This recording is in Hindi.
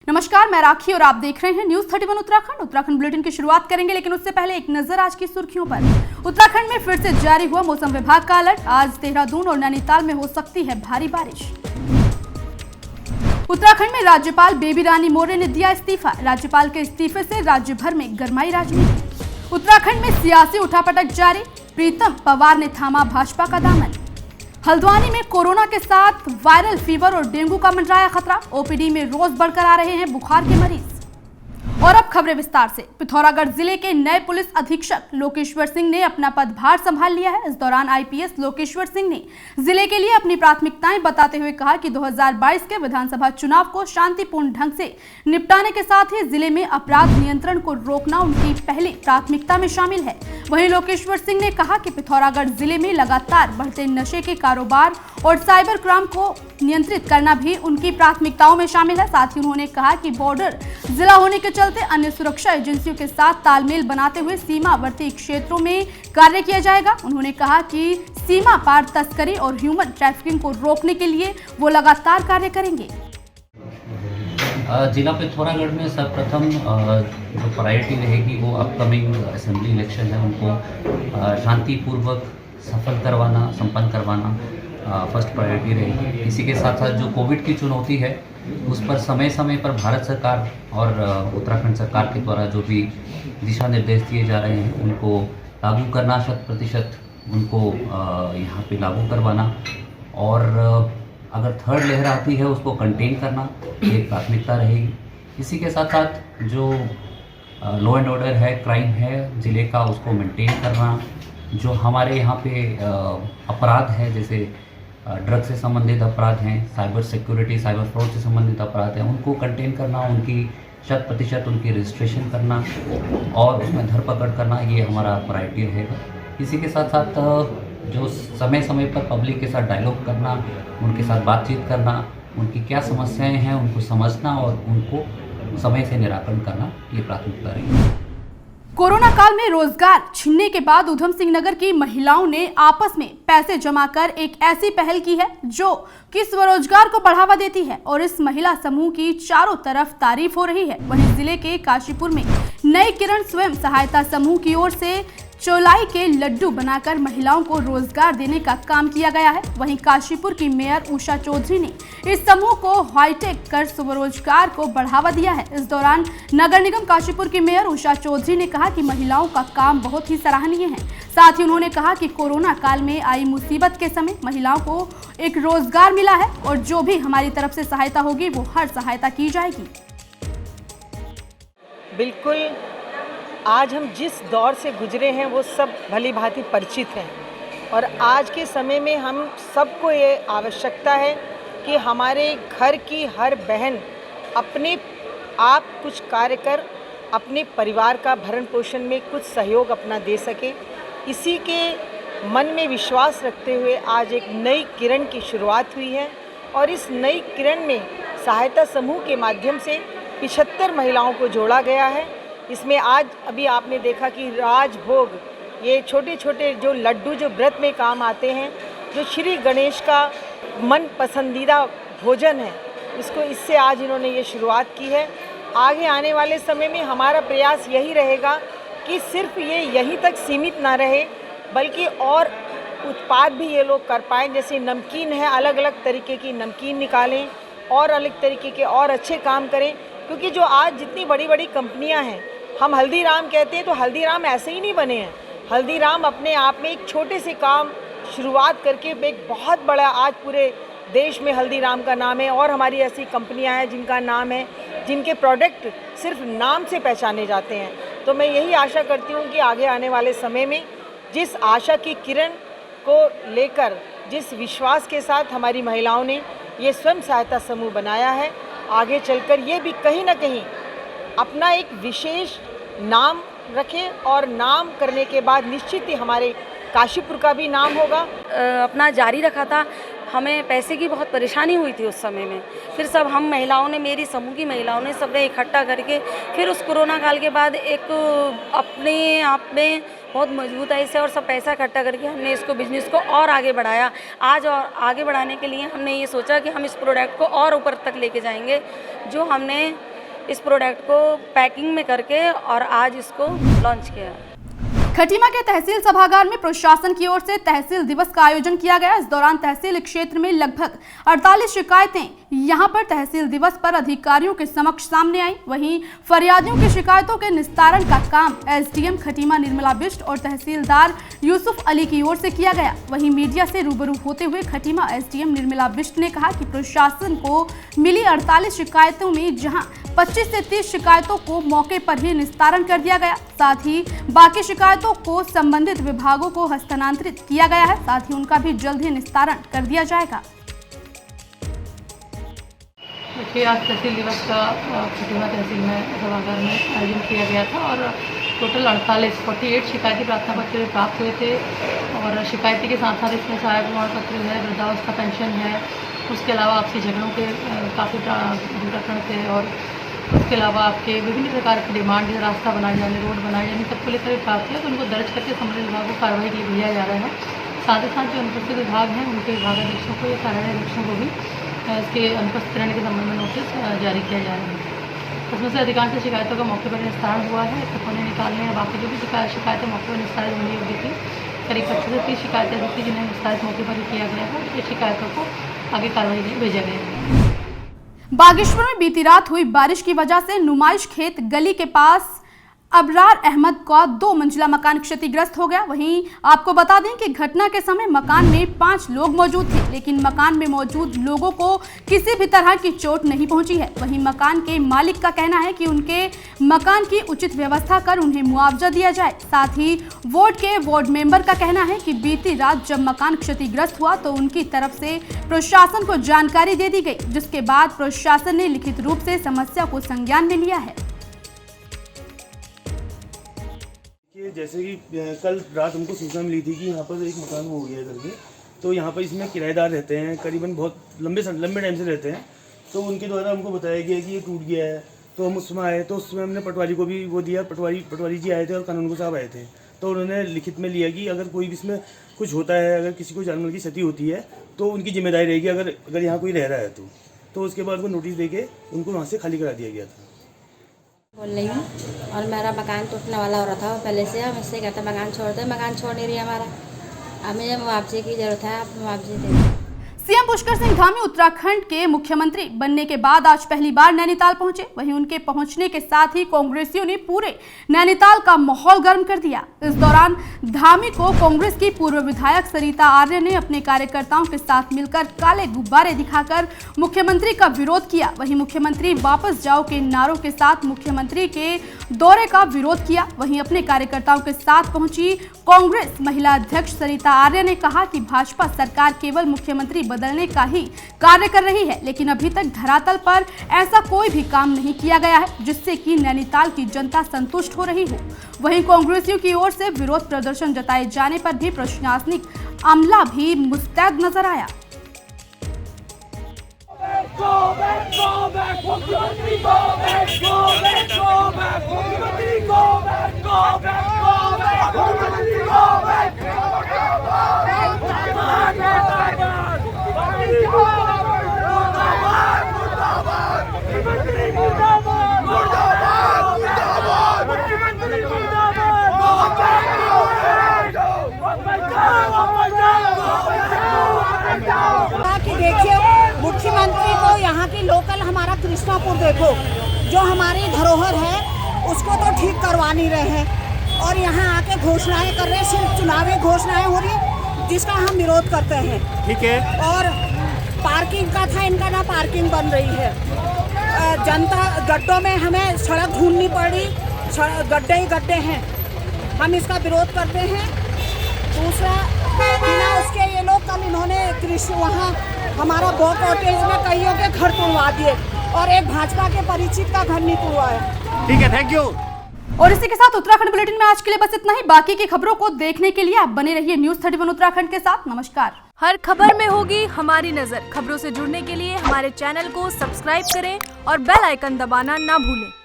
नमस्कार, मैं राखी और आप देख रहे हैं न्यूज 31 उत्तराखंड बुलेटिन की शुरुआत करेंगे, लेकिन उससे पहले एक नजर आज की सुर्खियों पर। उत्तराखंड में फिर से जारी हुआ मौसम विभाग का अलर्ट। आज देहरादून और नैनीताल में हो सकती है भारी बारिश। उत्तराखंड में राज्यपाल बेबी रानी मौर्य ने दिया इस्तीफा। राज्यपाल के इस्तीफे से राज्य भर में गरमाई राजनीति। उत्तराखंड में सियासी उठापटक जारी। प्रीतम पवार ने थामा भाजपा का दामन। हल्द्वानी में कोरोना के साथ वायरल फीवर और डेंगू का मंडराया खतरा। ओपीडी में रोज बढ़कर आ रहे हैं बुखार के मरीज। और अब खबरें विस्तार से। पिथौरागढ़ जिले के नए पुलिस अधीक्षक लोकेश्वर सिंह ने अपना पदभार संभाल लिया है। इस दौरान आईपीएस लोकेश्वर सिंह ने जिले के लिए अपनी प्राथमिकताएं बताते हुए कहा कि 2022 के विधानसभा चुनाव को शांतिपूर्ण ढंग से निपटाने के साथ ही जिले में अपराध नियंत्रण को रोकना उनकी पहली प्राथमिकता में शामिल है। वहीं लोकेश्वर सिंह ने कहा कि पिथौरागढ़ जिले में लगातार बढ़ते नशे के कारोबार और साइबर क्राइम को नियंत्रित करना भी उनकी प्राथमिकताओं में शामिल है। साथ ही उन्होंने कहा कि बॉर्डर जिला होने के चलते अन्य सुरक्षा एजेंसियों के साथ तालमेल बनाते हुए सीमावर्ती क्षेत्रों में कार्य किया जाएगा। उन्होंने कहा कि सीमा पार तस्करी और ह्यूमन ट्रैफिकिंग को रोकने के लिए वो लगातार कार्य करेंगे। जिला पिथौरागढ़ में सर्वप्रथम जो प्रायोरिटी रहेगी वो अपकमिंग असेंबली इलेक्शन है, उनको शांतिपूर्वक संपन्न करवाना फर्स्ट प्रायोरिटी रहेगी। इसी के साथ साथ जो कोविड की चुनौती है उस पर समय समय पर भारत सरकार और उत्तराखंड सरकार के द्वारा जो भी दिशा निर्देश दिए जा रहे हैं उनको लागू करना, 100% उनको यहाँ पे लागू करवाना और अगर थर्ड लहर आती है उसको कंटेन करना ये प्राथमिकता रहेगी। इसी के साथ साथ जो लॉ एंड ऑर्डर है, क्राइम है जिले का, उसको मेंटेन करना। जो हमारे यहाँ पे अपराध है, जैसे ड्रग से संबंधित अपराध हैं, साइबर सिक्योरिटी, साइबर फ्रॉड से संबंधित अपराध हैं, उनको कंटेन करना, उनकी 100% उनकी रजिस्ट्रेशन करना और उसमें धरपकड़ करना, ये हमारा प्रायोरिटी रहेगा। इसी के साथ साथ जो समय समय पर पब्लिक के साथ डायलॉग करना, उनके साथ बातचीत करना, उनकी क्या समस्याएं हैं उनको समझना और उनको समय से निराकरण करना, ये प्राथमिकता रहेगी। कोरोना काल में रोजगार छिनने के बाद उधम सिंह नगर की महिलाओं ने आपस में पैसे जमा कर एक ऐसी पहल की है जो कि स्वरोजगार को बढ़ावा देती है और इस महिला समूह की चारों तरफ तारीफ हो रही है। वहीं जिले के काशीपुर में नई किरण स्वयं सहायता समूह की ओर से चौलाई के लड्डू बनाकर महिलाओं को रोजगार देने का काम किया गया है। वहीं काशीपुर की मेयर उषा चौधरी ने इस समूह को हाईटेक कर स्वरोजगार को बढ़ावा दिया है। इस दौरान नगर निगम काशीपुर की मेयर उषा चौधरी ने कहा कि महिलाओं का काम बहुत ही सराहनीय है। साथ ही उन्होंने कहा कि कोरोना काल में आई मुसीबत के समय महिलाओं को एक रोजगार मिला है और जो भी हमारी तरफ से सहायता होगी वो हर सहायता की जाएगी। बिल्कुल, आज हम जिस दौर से गुजरे हैं वो सब भली भांति परिचित हैं और आज के समय में हम सबको ये आवश्यकता है कि हमारे घर की हर बहन अपने आप कुछ कार्य कर अपने परिवार का भरण पोषण में कुछ सहयोग अपना दे सके। इसी के मन में विश्वास रखते हुए आज एक नई किरण की शुरुआत हुई है और इस नई किरण में सहायता समूह के माध्यम से 75 महिलाओं को जोड़ा गया है। इसमें आज अभी आपने देखा कि राजभोग, ये छोटे छोटे जो लड्डू जो व्रत में काम आते हैं, जो श्री गणेश का मन पसंदीदा भोजन है, इससे आज इन्होंने ये शुरुआत की है। आगे आने वाले समय में हमारा प्रयास यही रहेगा कि सिर्फ ये यहीं तक सीमित ना रहे बल्कि और उत्पाद भी ये लोग कर पाएँ। जैसे नमकीन है, अलग अलग तरीके की नमकीन निकालें और अलग तरीके के और अच्छे काम करें, क्योंकि जो आज जितनी बड़ी बड़ी कंपनियां हैं, हम हल्दीराम कहते हैं तो हल्दीराम ऐसे ही नहीं बने हैं। हल्दीराम अपने आप में एक छोटे से काम शुरुआत करके एक बहुत बड़ा आज पूरे देश में हल्दीराम का नाम है और हमारी ऐसी कंपनियां हैं जिनका नाम है, जिनके प्रोडक्ट सिर्फ नाम से पहचाने जाते हैं। तो मैं यही आशा करती हूँ कि आगे आने वाले समय में जिस आशा की किरण को लेकर, जिस विश्वास के साथ हमारी महिलाओं ने ये स्वयं सहायता समूह बनाया है, आगे चलकर ये भी कहीं ना कहीं अपना एक विशेष नाम रखें और नाम करने के बाद निश्चित ही हमारे काशीपुर का भी नाम होगा। अपना जारी रखा था। हमें पैसे की बहुत परेशानी हुई थी उस समय में, फिर सब हम महिलाओं ने, मेरी समूह की महिलाओं ने सबने इकट्ठा करके फिर उस कोरोना काल के बाद एक अपने आप में बहुत मजबूताई से और सब पैसा इकट्ठा करके हमने इसको बिजनेस को और आगे बढ़ाया। आज और आगे बढ़ाने के लिए हमने ये सोचा कि हम इस प्रोडक्ट को और ऊपर तक लेके जाएंगे। जो हमने इस प्रोडक्ट को पैकिंग में करके और आज इसको लॉन्च किया। खटीमा के तहसील सभागार में प्रशासन की ओर से तहसील दिवस का आयोजन किया गया। इस दौरान तहसील क्षेत्र में लगभग 48 शिकायतें यहां पर तहसील दिवस पर अधिकारियों के समक्ष सामने आई। वहीं फरियादियों की शिकायतों के निस्तारण का काम एसडीएम खटीमा निर्मला बिष्ट और तहसीलदार यूसुफ अली की ओर से किया गया। वहीं मीडिया से रूबरू होते हुए खटीमा एसडीएम निर्मला बिष्ट ने कहा कि प्रशासन को मिली 48 शिकायतों में जहां 25 से 30 शिकायतों को मौके पर ही निस्तारण कर दिया गया, साथ ही बाकी शिकायतों को संबंधित विभागों को हस्तांतरित किया गया है, साथ ही उनका भी जल्द ही निस्तारण कर दिया जाएगा। देखिए, आज तहसील दिवस का खटीमा तहसील में सभागार में आयोजन किया गया था और टोटल 48 शिकायती प्रार्थना पत्र प्राप्त हुए थे और शिकायती के साथ साथ इसमें सहायक प्रमाण पत्र है, वृद्धावस्था पेंशन है, उसके अलावा आपसी झगड़ों के काफ़ी प्रकरण थे और उसके अलावा आपके विभिन्न प्रकार की डिमांड है, रास्ता बनाए जाने, रोड बनाए जाने, सबको लेकर प्राप्त किया। तो उनको दर्ज करके संबंधित विभाग को कार्रवाई के लिए भेजा जा रहा है। साथ ही साथ जो अनुपस्थित विभाग हैं उनके विभागाध्यक्षों को या कार्यालय अध्यक्षों को भी इसके अनुपस्थित रहने के संबंध में नोटिस जारी किया जा रहा है। इसमें से अधिकांश शिकायतों का मौके पर निस्तारण हुआ है। तकोने निकालने या बाकी जो भी शिकायतें मौके पर निस्तारित होनी होगी थी, करीब 25 से 30 शिकायतें ऐसी थी जिन्हें निस्तारित मौके पर ही किया गया है। ये शिकायतों को आगे कार्रवाई के लिए भेजा गया है। बागेश्वर में बीती रात हुई बारिश की वजह से नुमाइश खेत गली के पास अबरार अहमद का 2 मंजिला मकान क्षतिग्रस्त हो गया। वहीं आपको बता दें कि घटना के समय मकान में 5 लोग मौजूद थे, लेकिन मकान में मौजूद लोगों को किसी भी तरह की चोट नहीं पहुंची है। वहीं मकान के मालिक का कहना है कि उनके मकान की उचित व्यवस्था कर उन्हें मुआवजा दिया जाए। साथ ही वार्ड मेंबर का कहना है कि बीती रात जब मकान क्षतिग्रस्त हुआ तो उनकी तरफ से प्रशासन को जानकारी दे दी गई, जिसके बाद प्रशासन ने लिखित रूप से समस्या को संज्ञान में लिया है। जैसे कि कल रात हमको सूचना मिली थी कि यहाँ पर एक मकान हो गया करके, तो यहाँ पर इसमें किराएदार रहते हैं, करीबन बहुत लंबे टाइम से रहते हैं। तो उनके द्वारा हमको बताया गया कि ये टूट गया है। तो हम उसमें आए तो उसमें हमने पटवारी को भी वो दिया। पटवारी जी आए थे और कानून को साहब आए थे। तो उन्होंने लिखित में लिया कि अगर कोई भी इसमें कुछ होता है, अगर किसी को जानमाल की क्षति होती है तो उनकी जिम्मेदारी रहेगी, अगर यहाँ कोई रह रहा है तो उसके बाद वो नोटिस दे के उनको वहाँ से खाली करा दिया गया था। बोल रही हूँ और मेरा मकान टूटने वाला हो रहा था पहले से। हम इससे कहते मकान छोड़ दे, मकान छोड़ नहीं रही हमारा। हमें मुआवजे की ज़रूरत है, आप मुआवजे दें। सीएम पुष्कर सिंह धामी उत्तराखंड के मुख्यमंत्री बनने के बाद आज पहली बार नैनीताल पहुंचे। वहीं उनके पहुंचने के साथ ही कांग्रेसियों ने पूरे नैनीताल का माहौल गर्म कर दिया। इस दौरान धामी को कांग्रेस की पूर्व विधायक सरिता आर्य ने अपने कार्यकर्ताओं के साथ मिलकर काले गुब्बारे दिखाकर मुख्यमंत्री का विरोध किया। वहीं मुख्यमंत्री वापस जाओ के नारों के साथ मुख्यमंत्री के दौरे का विरोध किया। वहीं अपने कार्यकर्ताओं के साथ पहुंची कांग्रेस महिला अध्यक्ष सरिता आर्य ने कहा कि भाजपा सरकार केवल मुख्यमंत्री बदलने का ही कार्य कर रही है, लेकिन अभी तक धरातल पर ऐसा कोई भी काम नहीं किया गया है जिससे कि नैनीताल की जनता संतुष्ट हो रही हो। वहीं कांग्रेसियों की ओर से विरोध प्रदर्शन जताए जाने पर भी प्रशासनिक अमला भी मुस्तैद नजर आया। कि देखिए मुख्यमंत्री को यहाँ की लोकल हमारा कृष्णापुर देखो, जो हमारी धरोहर है उसको तो ठीक करवा नहीं रहे हैं और यहाँ आके घोषणाएं कर रहे हैं, सिर्फ चुनावी घोषणाएं हो रही जिसका हम विरोध करते हैं। ठीक है। और पार्किंग का था, इनका ना पार्किंग बन रही है। जनता गड्ढों में हमें सड़क ढूंढनी पड़ी, गड्ढे ही गड्ढे हैं, हम इसका विरोध करते हैं। दूसरा बिना उसके ये लोग कल इन्होंने कृषि वहाँ हमारा बॉ कॉटेज में कईयों के घर तोड़वा दिए और एक भाजपा के परिचित का घर नहीं तोड़वाया। ठीक है, थैंक यू। और इसी के साथ उत्तराखंड बुलेटिन में आज के लिए बस इतना ही। बाकी की खबरों को देखने के लिए आप बने रहिए न्यूज़ 31 उत्तराखंड के साथ। नमस्कार। हर खबर में होगी हमारी नजर। खबरों से जुड़ने के लिए हमारे चैनल को सब्सक्राइब करें और बेल आइकन दबाना ना भूलें।